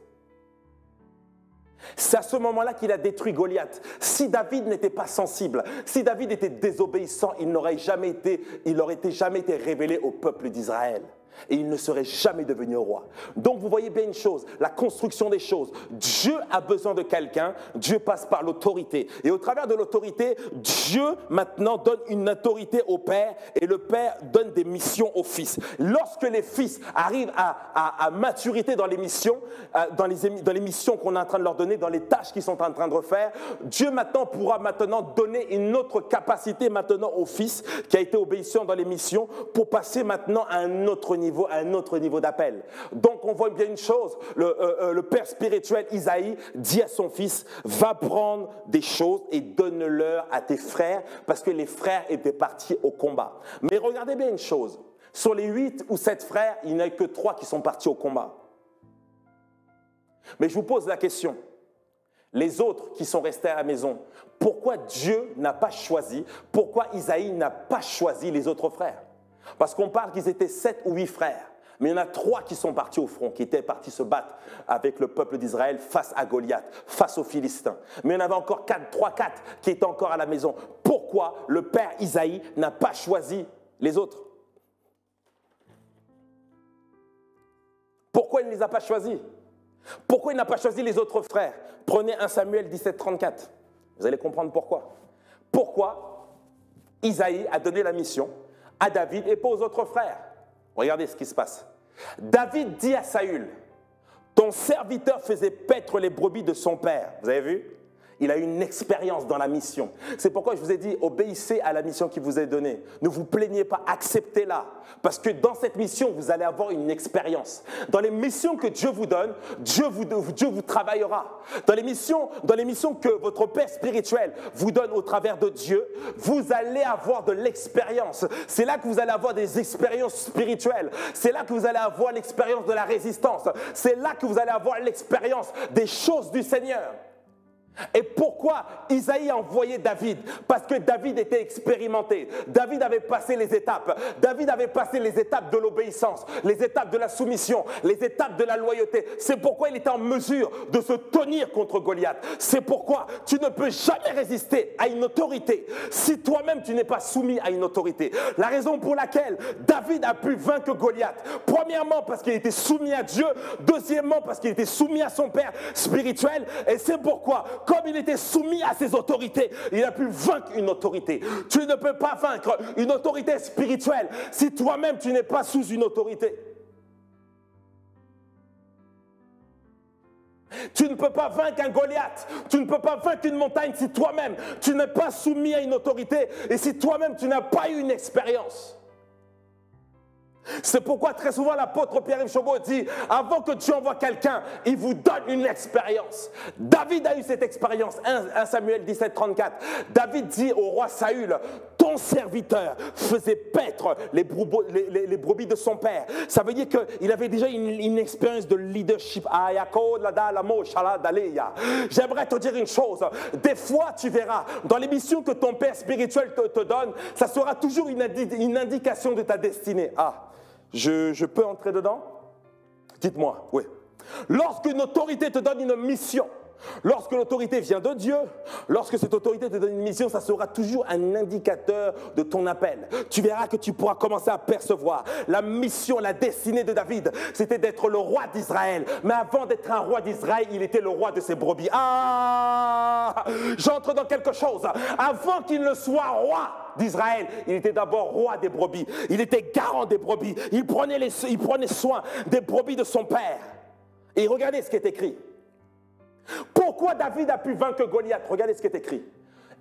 C'est à ce moment-là qu'il a détruit Goliath. Si David n'était pas sensible, si David était désobéissant, il n'aurait jamais été révélé au peuple d'Israël. Et il ne serait jamais devenu roi. Donc vous voyez bien une chose, la construction des choses. Dieu a besoin de quelqu'un, Dieu passe par l'autorité. Et au travers de l'autorité, Dieu maintenant donne une autorité au Père et le Père donne des missions aux fils. Lorsque les fils arrivent à maturité dans les missions, dans les missions qu'on est en train de leur donner, dans les tâches qu'ils sont en train de faire, Dieu maintenant pourra maintenant donner une autre capacité maintenant au fils qui a été obéissant dans les missions pour passer maintenant à un autre niveau d'appel. Donc on voit bien une chose, le père spirituel Isaïe dit à son fils, va prendre des choses et donne-leur à tes frères, parce que les frères étaient partis au combat. Mais regardez bien une chose, sur les 8 ou 7 frères, il n'y en a que 3 qui sont partis au combat. Mais je vous pose la question, les autres qui sont restés à la maison, pourquoi Dieu n'a pas choisi, pourquoi Isaïe n'a pas choisi les autres frères? Parce qu'on parle qu'ils étaient 7 ou 8 frères, mais il y en a 3 qui sont partis au front, qui étaient partis se battre avec le peuple d'Israël face à Goliath, face aux Philistins. Mais il y en avait encore 3-4 qui étaient encore à la maison. Pourquoi le père Isaïe n'a pas choisi les autres? Pourquoi il ne les a pas choisis? Pourquoi il n'a pas choisi les autres frères? Prenez 1 Samuel 17, 34. Vous allez comprendre pourquoi. Pourquoi Isaïe a donné la mission à David et pas aux autres frères. Regardez ce qui se passe. David dit à Saül, ton serviteur faisait paître les brebis de son père. Vous avez vu? Il a eu une expérience dans la mission. C'est pourquoi je vous ai dit, obéissez à la mission qui vous est donnée. Ne vous plaignez pas, acceptez-la. Parce que dans cette mission, vous allez avoir une expérience. Dans les missions que Dieu vous donne, Dieu vous travaillera. Dans les missions que votre Père spirituel vous donne au travers de Dieu, vous allez avoir de l'expérience. C'est là que vous allez avoir des expériences spirituelles. C'est là que vous allez avoir l'expérience de la résistance. C'est là que vous allez avoir l'expérience des choses du Seigneur. Et pourquoi Isaïe a envoyé David? Parce que David était expérimenté. David avait passé les étapes. David avait passé les étapes de l'obéissance, les étapes de la soumission, les étapes de la loyauté. C'est pourquoi il était en mesure de se tenir contre Goliath. C'est pourquoi tu ne peux jamais résister à une autorité si toi-même tu n'es pas soumis à une autorité. La raison pour laquelle David a pu vaincre Goliath, premièrement parce qu'il était soumis à Dieu, deuxièmement parce qu'il était soumis à son père spirituel, et c'est pourquoi comme il était soumis à ses autorités, il a pu vaincre une autorité. Tu ne peux pas vaincre une autorité spirituelle si toi-même tu n'es pas sous une autorité. Tu ne peux pas vaincre un Goliath, tu ne peux pas vaincre une montagne si toi-même tu n'es pas soumis à une autorité et si toi-même tu n'as pas eu une expérience. C'est pourquoi très souvent l'apôtre Pierre-Yves Chauveau dit « Avant que Dieu envoie quelqu'un, il vous donne une expérience. » David a eu cette expérience, 1 Samuel 17, 34. David dit au roi Saül « Ton serviteur faisait paître les brebis de son père. » Ça veut dire qu'il avait déjà une expérience de leadership. J'aimerais te dire une chose. Des fois, tu verras, dans les missions que ton père spirituel te donne, ça sera toujours une indication de ta destinée. Ah, je peux entrer dedans? Dites-moi, oui. Lorsqu'une autorité te donne une mission, lorsque l'autorité vient de Dieu, lorsque cette autorité te donne une mission, ça sera toujours un indicateur de ton appel. Tu verras que tu pourras commencer à percevoir la mission, la destinée de David, c'était d'être le roi d'Israël. Mais avant d'être un roi d'Israël, il était le roi de ses brebis. Ah, j'entre dans quelque chose. Avant qu'il ne soit roi d'Israël, il était d'abord roi des brebis. Il était garant des brebis. Il prenait soin des brebis de son père. Et regardez ce qui est écrit. Pourquoi David a pu vaincre Goliath? Regardez ce qui est écrit.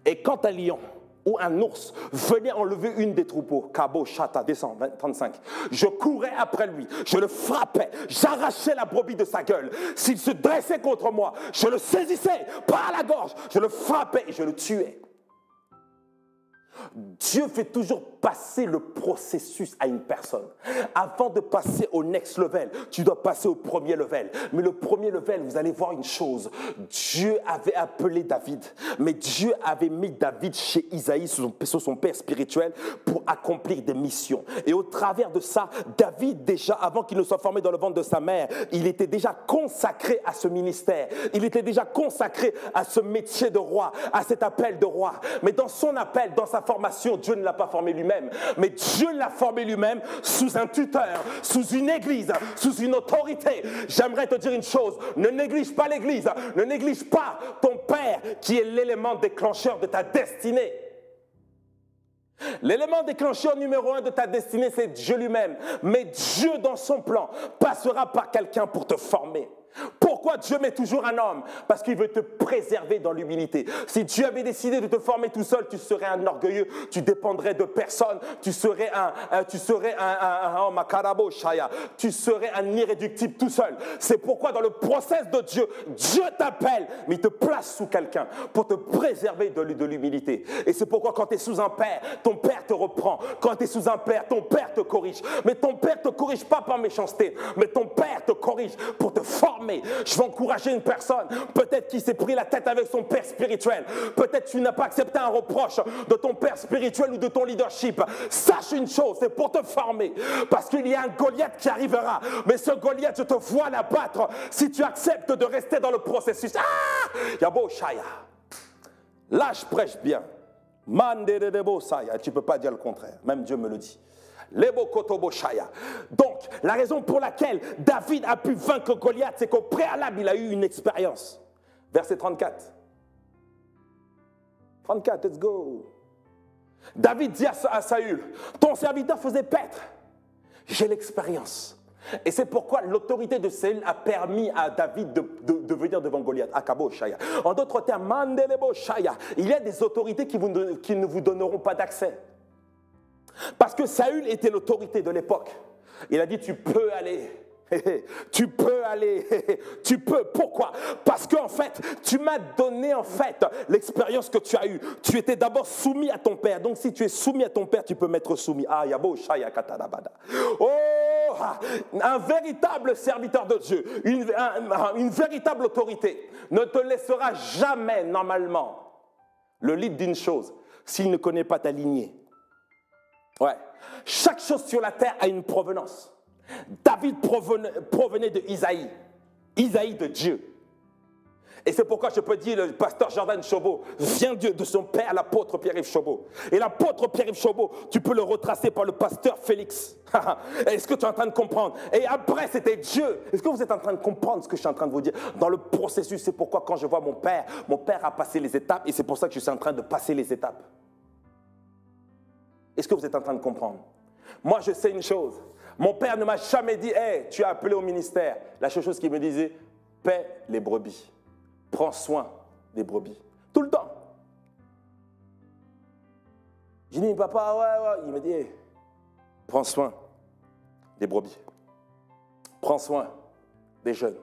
Et quand un lion ou un ours venait enlever une des troupeaux, Kabo, Chata, descend, 35, je courais après lui, je le frappais, j'arrachais la brebis de sa gueule. S'il se dressait contre moi, je le saisissais par la gorge, je le frappais et je le tuais. Dieu fait toujours passer le processus à une personne. Avant de passer au next level, tu dois passer au premier level. Mais le premier level, vous allez voir une chose. Dieu avait appelé David, mais Dieu avait mis David chez Isaïe, sous son père spirituel, pour accomplir des missions. Et au travers de ça, David, déjà, avant qu'il ne soit formé dans le ventre de sa mère, il était déjà consacré à ce ministère. Il était déjà consacré à ce métier de roi, à cet appel de roi. Mais dans son appel, dans sa formation, Dieu ne l'a pas formé lui-même, mais Dieu l'a formé lui-même sous un tuteur, sous une église, sous une autorité. J'aimerais te dire une chose, ne néglige pas l'église, ne néglige pas ton père qui est l'élément déclencheur de ta destinée. L'élément déclencheur numéro 1 de ta destinée, c'est Dieu lui-même. Mais Dieu, dans son plan, passera par quelqu'un pour te former. Pourquoi Dieu met toujours un homme? Parce qu'il veut te préserver dans l'humilité. Si Dieu avait décidé de te former tout seul, tu serais un orgueilleux, tu dépendrais de personne, tu serais un irréductible tout seul. C'est pourquoi dans le process de Dieu, Dieu t'appelle, mais il te place sous quelqu'un pour te préserver de l'humilité. Et c'est pourquoi quand tu es sous un père, ton père te reprend. Quand tu es sous un père, ton père te corrige. Mais ton père ne te corrige pas par méchanceté, mais ton père te corrige pour te former. Je vais encourager une personne, peut-être qui s'est pris la tête avec son père spirituel. Peut-être tu n'as pas accepté un reproche de ton père spirituel ou de ton leadership. Sache une chose, c'est pour te former. Parce qu'il y a un Goliath qui arrivera. Mais ce Goliath, je te vois l'abattre si tu acceptes de rester dans le processus. Ah! Yabo Shaya. Là, je prêche bien. Mande de debo Shaya. Tu ne peux pas dire le contraire. Même Dieu me le dit. Donc, la raison pour laquelle David a pu vaincre Goliath, c'est qu'au préalable, il a eu une expérience. Verset 34. 34, let's go. David dit à Saül, ton serviteur faisait paître. J'ai l'expérience. Et c'est pourquoi l'autorité de Saül a permis à David de venir devant Goliath. Akabo Shaya. En d'autres termes, Mandelebo Shaya. Il y a des autorités qui ne vous donneront pas d'accès. Parce que Saül était l'autorité de l'époque. Il a dit, tu peux aller. Tu peux aller, tu peux. Pourquoi? Parce qu'en fait, tu m'as donné en fait l'expérience que tu as eue. Tu étais d'abord soumis à ton père. Donc si tu es soumis à ton père, tu peux m'être soumis. Ah, yabo shaya katarabada. Oh, un véritable serviteur de Dieu, une véritable autorité, ne te laissera jamais, normalement, le lead d'une chose s'il ne connaît pas ta lignée. Ouais. Chaque chose sur la terre a une provenance. David provenait de Isaïe. Isaïe de Dieu. Et c'est pourquoi je peux dire, le pasteur Jordan Chauveau vient de son père, l'apôtre Pierre-Yves Chauveau. Et l'apôtre Pierre-Yves Chauveau, tu peux le retracer par le pasteur Félix. Est-ce que tu es en train de comprendre? Et après, c'était Dieu. Est-ce que vous êtes en train de comprendre ce que je suis en train de vous dire? Dans le processus, c'est pourquoi quand je vois mon père a passé les étapes et c'est pour ça que je suis en train de passer les étapes. Est-ce que vous êtes en train de comprendre? Moi, je sais une chose. Mon père ne m'a jamais dit, hey, tu es appelé au ministère. La seule chose qu'il me disait, paie les brebis. Prends soin des brebis. Tout le temps. J'ai dit, papa, ouais. Il me dit, hey, prends soin des brebis. Prends soin des jeunes.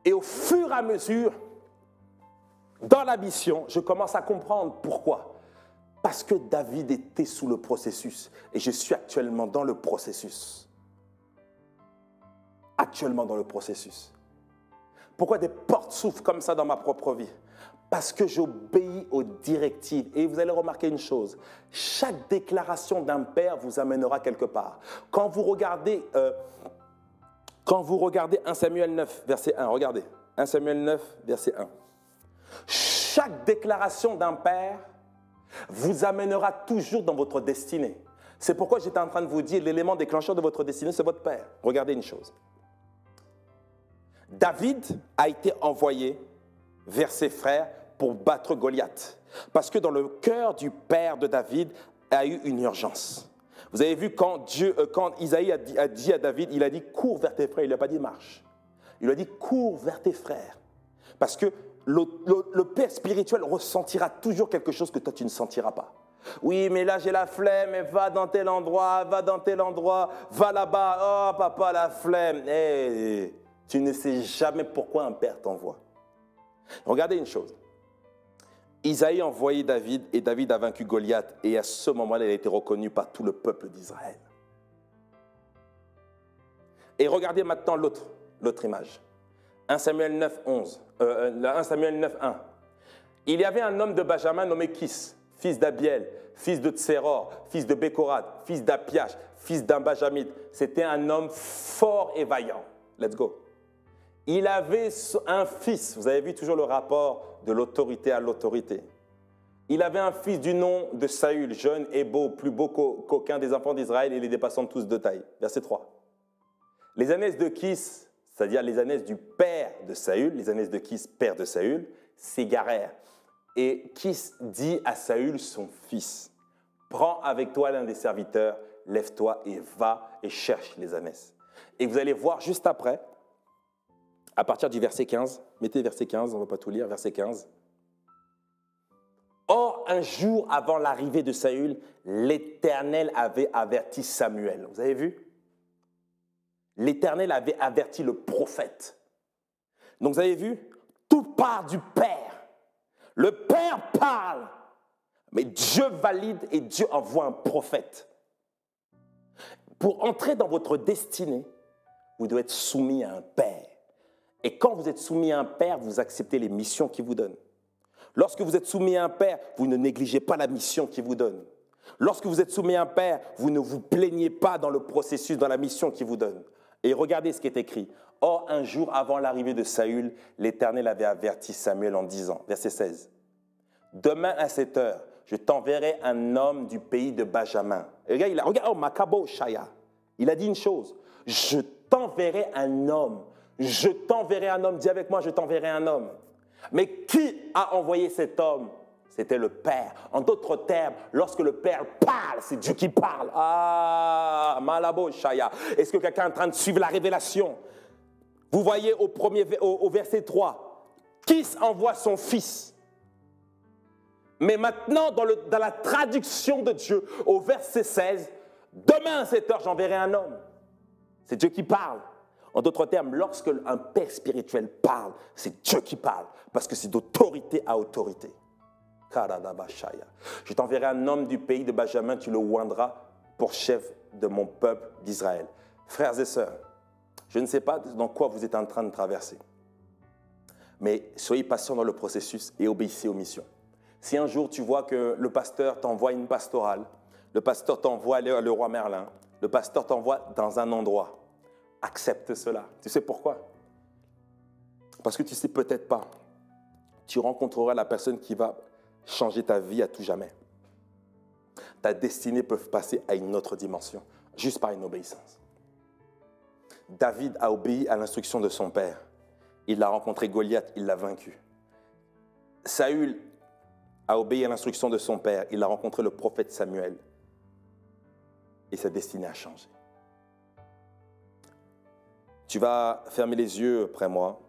Et au fur et à mesure, dans la mission, je commence à comprendre pourquoi. Parce que David était sous le processus. Et je suis actuellement dans le processus. Actuellement dans le processus. Pourquoi des portes s'ouvrent comme ça dans ma propre vie? Parce que j'obéis aux directives. Et vous allez remarquer une chose. Chaque déclaration d'un père vous amènera quelque part. Quand vous regardez 1 Samuel 9, verset 1, regardez. 1 Samuel 9, verset 1. Chaque déclaration d'un père vous amènera toujours dans votre destinée. C'est pourquoi j'étais en train de vous dire, l'élément déclencheur de votre destinée, c'est votre père. Regardez une chose. David a été envoyé vers ses frères pour battre Goliath. Parce que dans le cœur du père de David a eu une urgence. Vous avez vu quand Isaïe a dit à David, il a dit cours vers tes frères, il n'a pas dit marche. Il lui a dit cours vers tes frères. Parce que le père spirituel ressentira toujours quelque chose que toi tu ne sentiras pas. Oui, mais là j'ai la flemme, mais va dans tel endroit, va là-bas, oh papa la flemme. Hey, tu ne sais jamais pourquoi un père t'envoie. Regardez une chose. Isaïe a envoyé David et David a vaincu Goliath et à ce moment-là, il a été reconnu par tout le peuple d'Israël. Et regardez maintenant l'autre image. 1 Samuel 9, 1. Il y avait un homme de Benjamin nommé Kis, fils d'Abiel, fils de Tseror, fils de Bécorat, fils d'Apiach, fils d'un Benjamite. C'était un homme fort et vaillant. Let's go. Il avait un fils, vous avez vu toujours le rapport de l'autorité à l'autorité. Il avait un fils du nom de Saül, jeune et beau, plus beau qu'aucun des enfants d'Israël et les dépassant tous de taille. Verset 3. Les ânesse de Kis, c'est-à-dire les ânesse du père de Saül, les ânesse de Kis, père de Saül, s'égarèrent. Et Kis dit à Saül, son fils, « Prends avec toi l'un des serviteurs, lève-toi et va et cherche les ânesses. » Et vous allez voir juste après, à partir du verset 15, mettez verset 15, on ne va pas tout lire, verset 15. Or, un jour avant l'arrivée de Saül, l'Éternel avait averti Samuel. Vous avez vu? L'Éternel avait averti le prophète. Donc, vous avez vu? Tout part du Père. Le Père parle, mais Dieu valide et Dieu envoie un prophète. Pour entrer dans votre destinée, vous devez être soumis à un Père. Et quand vous êtes soumis à un Père, vous acceptez les missions qu'il vous donne. Lorsque vous êtes soumis à un Père, vous ne négligez pas la mission qu'il vous donne. Lorsque vous êtes soumis à un Père, vous ne vous plaignez pas dans le processus, dans la mission qu'il vous donne. Et regardez ce qui est écrit. Or, un jour avant l'arrivée de Saül, l'Éternel avait averti Samuel en disant, verset 16, « Demain à cette heure, je t'enverrai un homme du pays de Benjamin. » Et regarde, oh, Makabo Shaya. Il a dit une chose, « Je t'enverrai un homme. » Je t'enverrai un homme. Dis avec moi, je t'enverrai un homme. Mais qui a envoyé cet homme? C'était le Père. En d'autres termes, lorsque le Père parle, c'est Dieu qui parle. Ah, Malabo Shaya. Est-ce que quelqu'un est en train de suivre la révélation? Vous voyez au verset 3, qui envoie son fils? Mais maintenant, dans la traduction de Dieu, au verset 16, demain à cette heure, j'enverrai un homme. C'est Dieu qui parle. En d'autres termes, lorsque un père spirituel parle, c'est Dieu qui parle, parce que c'est d'autorité à autorité. Je t'enverrai un homme du pays de Benjamin, tu le oindras pour chef de mon peuple d'Israël. Frères et sœurs, je ne sais pas dans quoi vous êtes en train de traverser, mais soyez patients dans le processus et obéissez aux missions. Si un jour tu vois que le pasteur t'envoie une pastorale, le pasteur t'envoie aller à Leroy Merlin, le pasteur t'envoie dans un endroit, accepte cela. Tu sais pourquoi? Parce que tu ne sais peut-être pas, tu rencontreras la personne qui va changer ta vie à tout jamais. Ta destinée peut passer à une autre dimension, juste par une obéissance. David a obéi à l'instruction de son père. Il a rencontré Goliath, il l'a vaincu. Saül a obéi à l'instruction de son père. Il a rencontré le prophète Samuel. Et sa destinée a changé. Tu vas fermer les yeux après moi.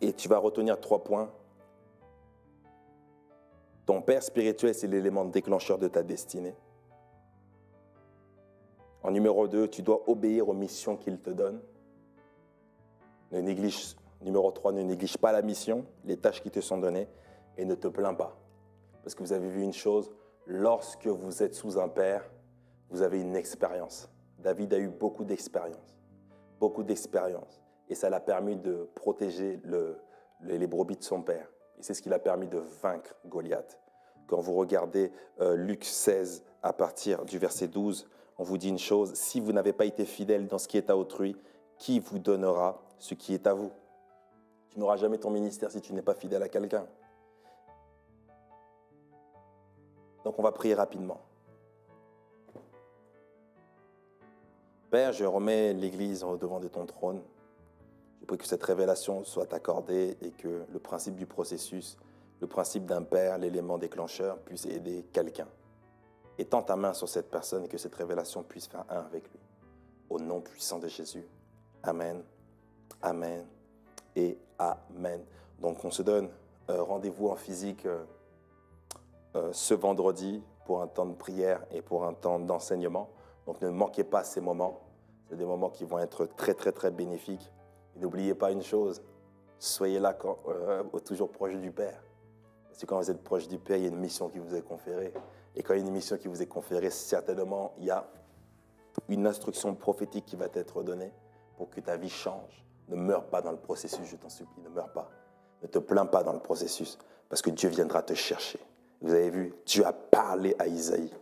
Et tu vas retenir 3 points. Ton père spirituel, c'est l'élément déclencheur de ta destinée. En numéro 2, tu dois obéir aux missions qu'il te donne. Numéro 3, ne néglige pas la mission, les tâches qui te sont données, et ne te plains pas. Parce que vous avez vu une chose, lorsque vous êtes sous un père, vous avez une expérience. David a eu beaucoup d'expérience. Et ça l'a permis de protéger les brebis de son père. Et c'est ce qui l'a permis de vaincre Goliath. Quand vous regardez Luc 16, à partir du verset 12, on vous dit une chose, si vous n'avez pas été fidèle dans ce qui est à autrui, qui vous donnera ce qui est à vous? Tu n'auras jamais ton ministère si tu n'es pas fidèle à quelqu'un. Donc on va prier rapidement. Père, je remets l'Église au devant de ton trône. Je prie que cette révélation soit accordée et que le principe du processus, le principe d'un père, l'élément déclencheur, puisse aider quelqu'un. Étends ta main sur cette personne et que cette révélation puisse faire un avec lui. Au nom puissant de Jésus. Amen, amen et amen. Donc on se donne rendez-vous en physique ce vendredi pour un temps de prière et pour un temps d'enseignement. Donc ne manquez pas ces moments. C'est des moments qui vont être très, très, très bénéfiques. Et n'oubliez pas une chose, soyez là toujours proche du Père. Parce que quand vous êtes proche du Père, il y a une mission qui vous est conférée. Et quand il y a une mission qui vous est conférée, certainement, il y a une instruction prophétique qui va t'être donnée pour que ta vie change. Ne meurs pas dans le processus, je t'en supplie, ne meurs pas. Ne te plains pas dans le processus, parce que Dieu viendra te chercher. Vous avez vu, Dieu a parlé à Isaïe.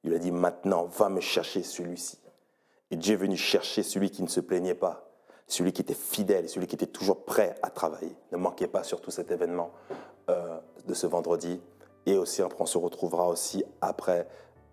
Il a dit, maintenant, va me chercher celui-ci. Et Dieu est venu chercher celui qui ne se plaignait pas, celui qui était fidèle, celui qui était toujours prêt à travailler. Ne manquez pas surtout cet événement de ce vendredi. Et aussi, après, on se retrouvera aussi après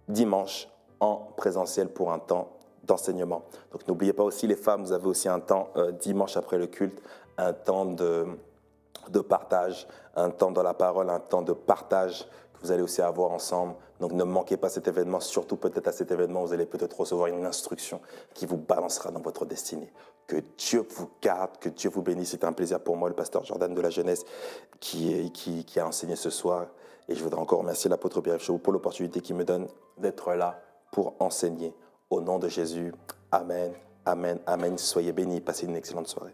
dimanche en présentiel pour un temps d'enseignement. Donc n'oubliez pas aussi les femmes, vous avez aussi un temps dimanche après le culte, un temps de partage, un temps dans la parole, un temps de partage que vous allez aussi avoir ensemble. Donc ne manquez pas cet événement, surtout peut-être à cet événement, vous allez peut-être recevoir une instruction qui vous balancera dans votre destinée. Que Dieu vous garde, que Dieu vous bénisse. C'est un plaisir pour moi, le pasteur Jordan de la Jeunesse, qui a enseigné ce soir. Et je voudrais encore remercier l'apôtre Pierre Chauveau pour l'opportunité qu'il me donne d'être là pour enseigner. Au nom de Jésus, amen, amen, amen. Soyez bénis, passez une excellente soirée.